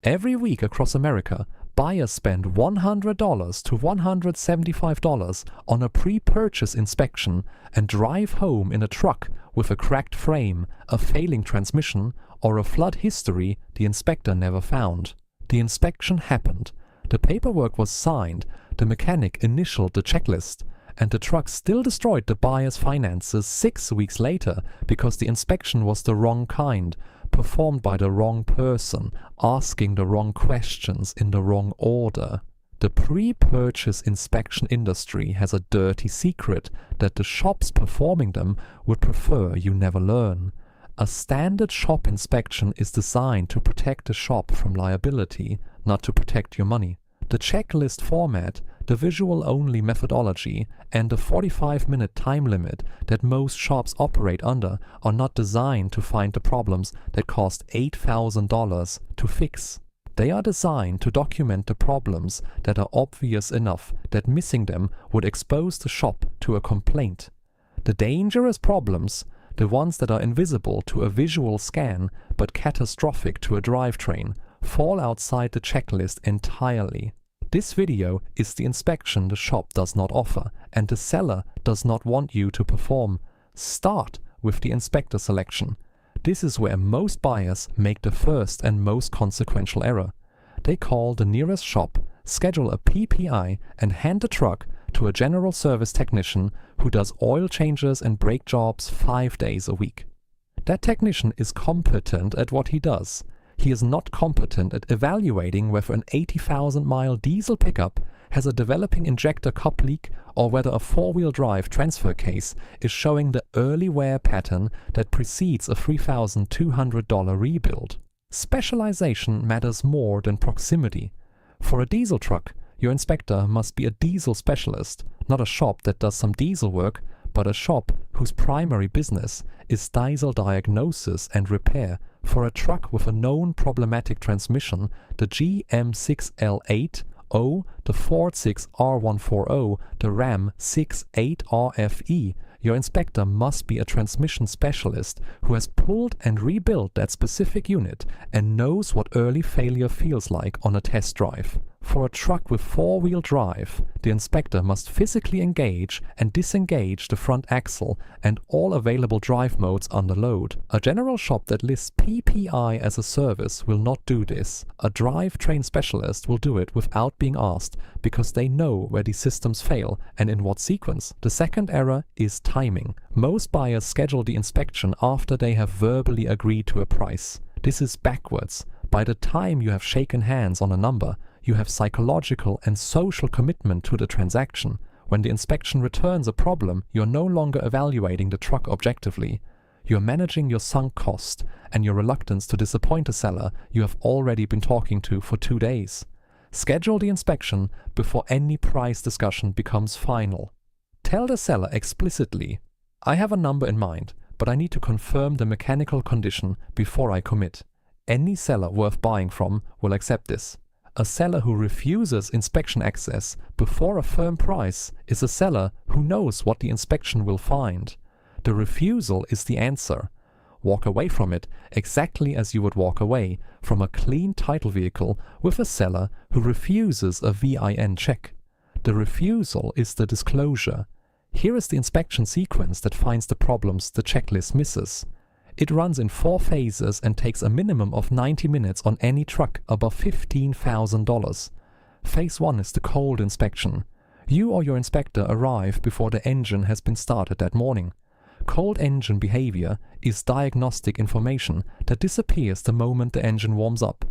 Every week across America, buyers spend $100 to $175 on a pre-purchase inspection and drive home in a truck with a cracked frame, a failing transmission, or a flood history the inspector never found. The inspection happened, the paperwork was signed, the mechanic initialed the checklist, and the truck still destroyed the buyer's finances 6 weeks later because the inspection was the wrong kind, performed by the wrong person, asking the wrong questions in the wrong order. The pre-purchase inspection industry has a dirty secret that the shops performing them would prefer you never learn. A standard shop inspection is designed to protect the shop from liability, not to protect your money. The checklist format, the visual-only methodology, and the 45-minute time limit that most shops operate under are not designed to find the problems that cost $8,000 to fix. They are designed to document the problems that are obvious enough that missing them would expose the shop to a complaint. The dangerous problems, the ones that are invisible to a visual scan but catastrophic to a drivetrain, fall outside the checklist entirely. This video is the inspection the shop does not offer and the seller does not want you to perform. Start with the inspector selection. This is where most buyers make the first and most consequential error. They call the nearest shop, schedule a PPI, and hand the truck to a general service technician who does oil changes and brake jobs 5 days a week. That technician is competent at what he does. He is not competent at evaluating whether an 80,000-mile diesel pickup has a developing injector cup leak or whether a four-wheel drive transfer case is showing the early wear pattern that precedes a $3,200 rebuild. Specialization matters more than proximity. For a diesel truck, your inspector must be a diesel specialist, not a shop that does some diesel work, but a shop whose primary business is diesel diagnosis and repair. For a truck with a known problematic transmission, the GM6L8, the Ford 6R140, the Ram 68RFE, your inspector must be a transmission specialist who has pulled and rebuilt that specific unit and knows what early failure feels like on a test drive. For a truck with four-wheel drive, the inspector must physically engage and disengage the front axle and all available drive modes under load. A general shop that lists PPI as a service will not do this. A drivetrain specialist will do it without being asked because they know where these systems fail and in what sequence. The second error is timing. Most buyers schedule the inspection after they have verbally agreed to a price. This is backwards. By the time you have shaken hands on a number, you have psychological and social commitment to the transaction. When the inspection returns a problem, you're no longer evaluating the truck objectively. You're managing your sunk cost and your reluctance to disappoint a seller you have already been talking to for 2 days. Schedule the inspection before any price discussion becomes final. Tell the seller explicitly, I have a number in mind, but I need to confirm the mechanical condition before I commit. Any seller worth buying from will accept this. A seller who refuses inspection access before a firm price is a seller who knows what the inspection will find. The refusal is the answer. Walk away from it exactly as you would walk away from a clean title vehicle with a seller who refuses a VIN check. The refusal is the disclosure. Here is the inspection sequence that finds the problems the checklist misses. It runs in 4 phases and takes a minimum of 90 minutes on any truck above $15,000. Phase 1 is the cold inspection. You or your inspector arrive before the engine has been started that morning. Cold engine behavior is diagnostic information that disappears the moment the engine warms up.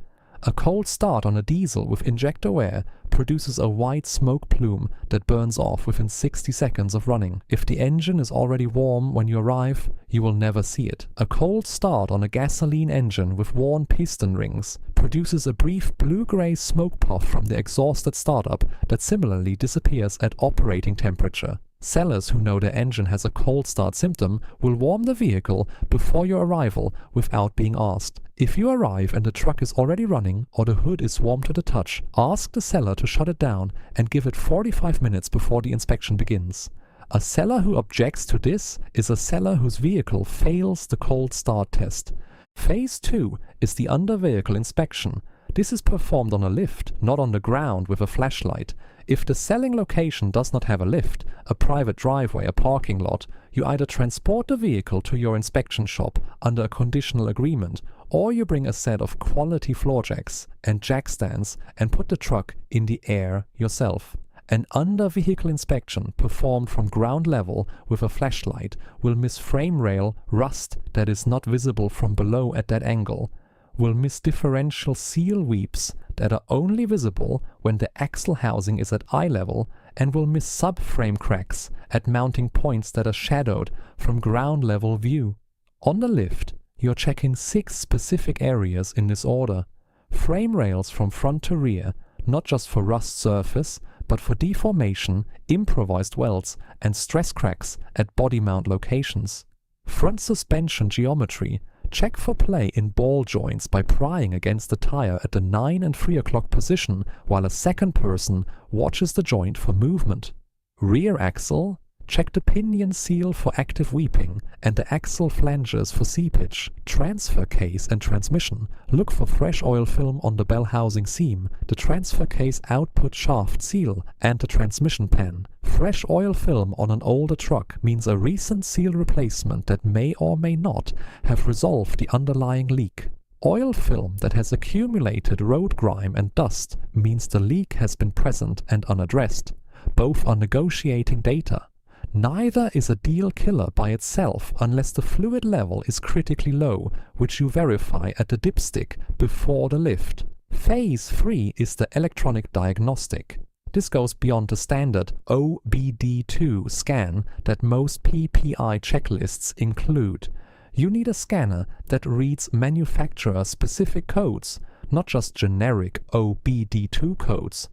A cold start on a diesel with injector wear produces a white smoke plume that burns off within 60 seconds of running. If the engine is already warm when you arrive, you will never see it. A cold start on a gasoline engine with worn piston rings produces a brief blue-gray smoke puff from the exhaust at startup that similarly disappears at operating temperature. Sellers who know their engine has a cold start symptom will warm the vehicle before your arrival without being asked. If you arrive and the truck is already running or the hood is warm to the touch, ask the seller to shut it down and give it 45 minutes before the inspection begins. A seller who objects to this is a seller whose vehicle fails the cold start test. Phase 2 is the under-vehicle inspection. This is performed on a lift, not on the ground with a flashlight. If the selling location does not have a lift, a private driveway, a parking lot, you either transport the vehicle to your inspection shop under a conditional agreement, or you bring a set of quality floor jacks and jack stands and put the truck in the air yourself. An under-vehicle inspection performed from ground level with a flashlight will miss frame rail rust that is not visible from below at that angle, will miss differential seal weeps that are only visible when the axle housing is at eye level, and will miss subframe cracks at mounting points that are shadowed from ground level view. On the lift, you're checking 6 specific areas in this order. Frame rails from front to rear, not just for rust surface, but for deformation, improvised welds, and stress cracks at body mount locations. Front suspension geometry. Check for play in ball joints by prying against the tire at the 9 and 3 o'clock position while a second person watches the joint for movement. Rear axle. Check the pinion seal for active weeping and the axle flanges for seepage. Transfer case and transmission. Look for fresh oil film on the bell housing seam, the transfer case output shaft seal, and the transmission pan. Fresh oil film on an older truck means a recent seal replacement that may or may not have resolved the underlying leak. Oil film that has accumulated road grime and dust means the leak has been present and unaddressed. Both are negotiating data. Neither is a deal killer by itself unless the fluid level is critically low, which you verify at the dipstick before the lift. Phase 3 is the electronic diagnostic. This goes beyond the standard OBD2 scan that most PPI checklists include. You need a scanner that reads manufacturer-specific codes, not just generic OBD2 codes.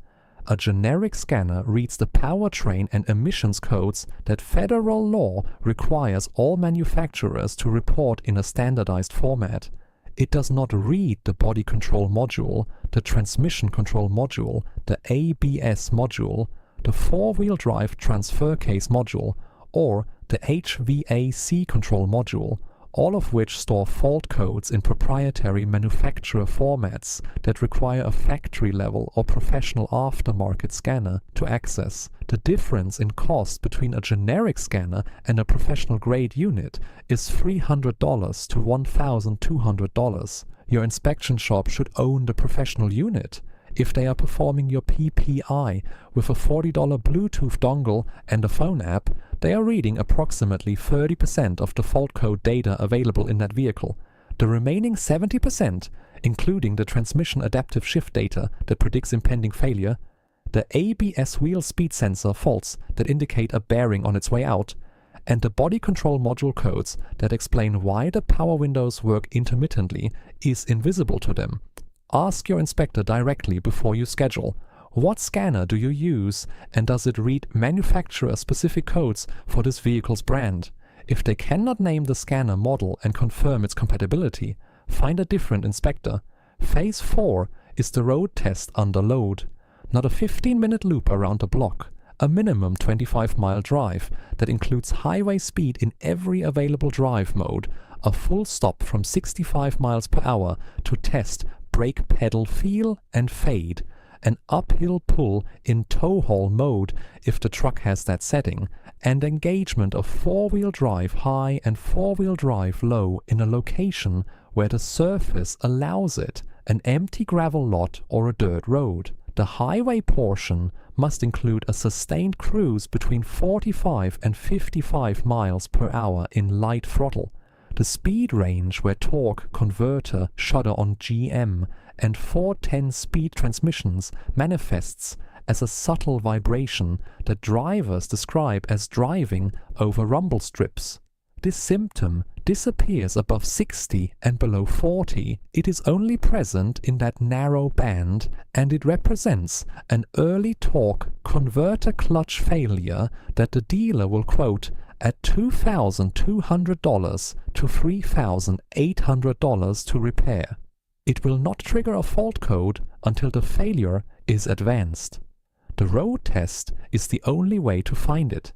A generic scanner reads the powertrain and emissions codes that federal law requires all manufacturers to report in a standardized format. It does not read the body control module, the transmission control module, the ABS module, the four-wheel drive transfer case module, or the HVAC control module, all of which store fault codes in proprietary manufacturer formats that require a factory-level or professional aftermarket scanner to access. The difference in cost between a generic scanner and a professional-grade unit is $300 to $1,200. Your inspection shop should own the professional unit. If they are performing your PPI with a $40 Bluetooth dongle and a phone app, they are reading approximately 30% of the fault code data available in that vehicle. The remaining 70%, including the transmission adaptive shift data that predicts impending failure, the ABS wheel speed sensor faults that indicate a bearing on its way out, and the body control module codes that explain why the power windows work intermittently, is invisible to them. Ask your inspector directly before you schedule. What scanner do you use, and does it read manufacturer-specific codes for this vehicle's brand? If they cannot name the scanner model and confirm its compatibility, find a different inspector. Phase 4 is the road test under load. Not a 15-minute loop around the block, a minimum 25-mile drive that includes highway speed in every available drive mode, a full stop from 65 miles per hour to test brake pedal feel and fade, an uphill pull in tow haul mode if the truck has that setting, and engagement of four-wheel drive high and four-wheel drive low in a location where the surface allows it, an empty gravel lot or a dirt road. The highway portion must include a sustained cruise between 45 and 55 miles per hour in light throttle. The speed range where torque converter shudder on GM and 410 speed transmissions manifests as a subtle vibration that drivers describe as driving over rumble strips. This symptom disappears above 60 and below 40. It is only present in that narrow band, and it represents an early torque converter clutch failure that the dealer will quote at $2,200 to $3,800 to repair. It will not trigger a fault code until the failure is advanced. The road test is the only way to find it.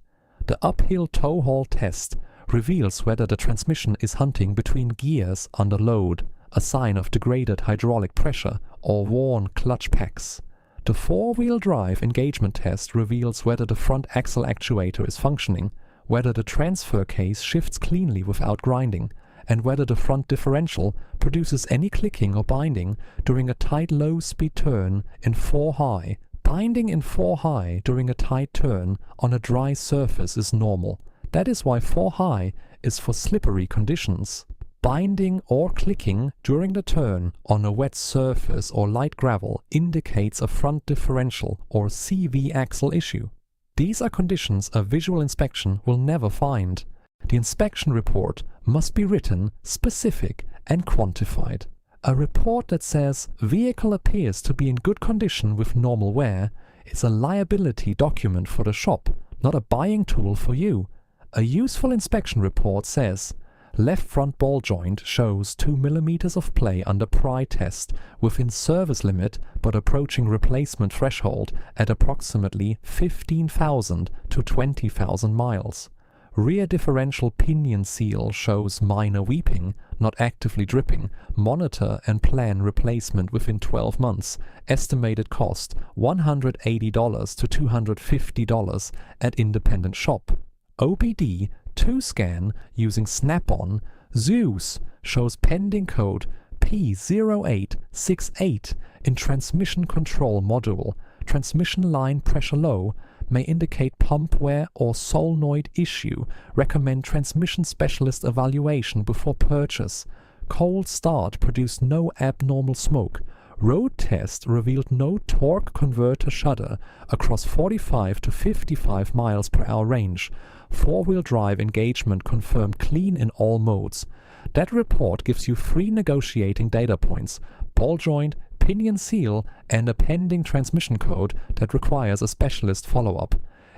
The uphill tow haul test reveals whether the transmission is hunting between gears under load, a sign of degraded hydraulic pressure, or worn clutch packs. The four-wheel drive engagement test reveals whether the front axle actuator is functioning, whether the transfer case shifts cleanly without grinding, and whether the front differential produces any clicking or binding during a tight low-speed turn in 4 high. Binding in 4 high during a tight turn on a dry surface is normal. That is why 4 high is for slippery conditions. Binding or clicking during the turn on a wet surface or light gravel indicates a front differential or CV axle issue. These are conditions a visual inspection will never find. The inspection report must be written, specific, and quantified. A report that says vehicle appears to be in good condition with normal wear is a liability document for the shop, not a buying tool for you. A useful inspection report says left front ball joint shows 2 mm of play under pry test within service limit but approaching replacement threshold at approximately 15,000 to 20,000 miles. Rear differential pinion seal shows minor weeping, not actively dripping. Monitor and plan replacement within 12 months. Estimated cost $180 to $250 at independent shop. OBD 2 scan using Snap-on. Zeus shows pending code P0868 in transmission control module. Transmission line pressure low. May indicate pump wear or solenoid issue. Recommend transmission specialist evaluation before purchase. Cold start produced no abnormal smoke. Road test revealed no torque converter shudder across 45 to 55 miles per hour range. Four-wheel drive engagement confirmed clean in all modes. That report gives you 3 negotiating data points: ball joint, pinion seal, and a pending transmission code that requires a specialist follow-up.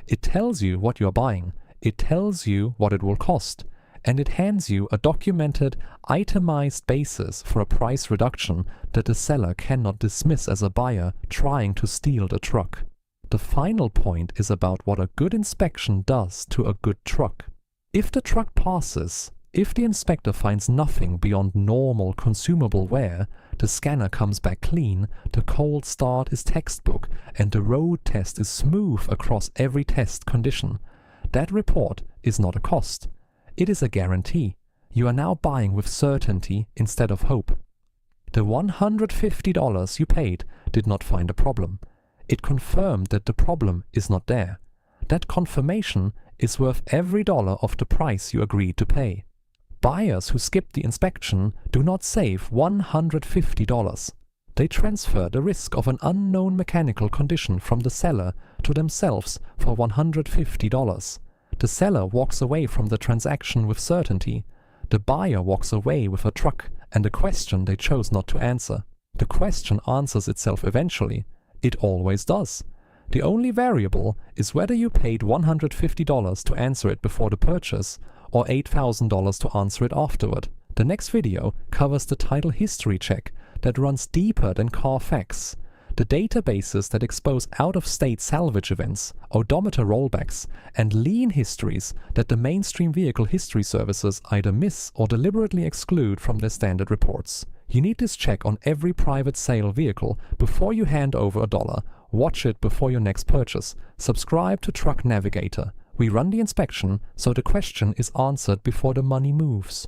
It tells you what you're buying, it tells you what it will cost, and it hands you a documented, itemized basis for a price reduction that the seller cannot dismiss as a buyer trying to steal the truck. The final point is about what a good inspection does to a good truck. If the truck passes, if the inspector finds nothing beyond normal consumable wear, the scanner comes back clean, the cold start is textbook, and the road test is smooth across every test condition, that report is not a cost. It is a guarantee. You are now buying with certainty instead of hope. The $150 you paid did not find a problem. It confirmed that the problem is not there. That confirmation is worth every dollar of the price you agreed to pay. Buyers who skip the inspection do not save $150. They transfer the risk of an unknown mechanical condition from the seller to themselves for $150. The seller walks away from the transaction with certainty. The buyer walks away with a truck and a question they chose not to answer. The question answers itself eventually. It always does. The only variable is whether you paid $150 to answer it before the purchase or $8,000 to answer it afterward. The next video covers the title history check that runs deeper than Carfax. The databases that expose out-of-state salvage events, odometer rollbacks, and lien histories that the mainstream vehicle history services either miss or deliberately exclude from their standard reports. You need this check on every private sale vehicle before you hand over $1. Watch it before your next purchase. Subscribe to Truck Navigator. We run the inspection so the question is answered before the money moves.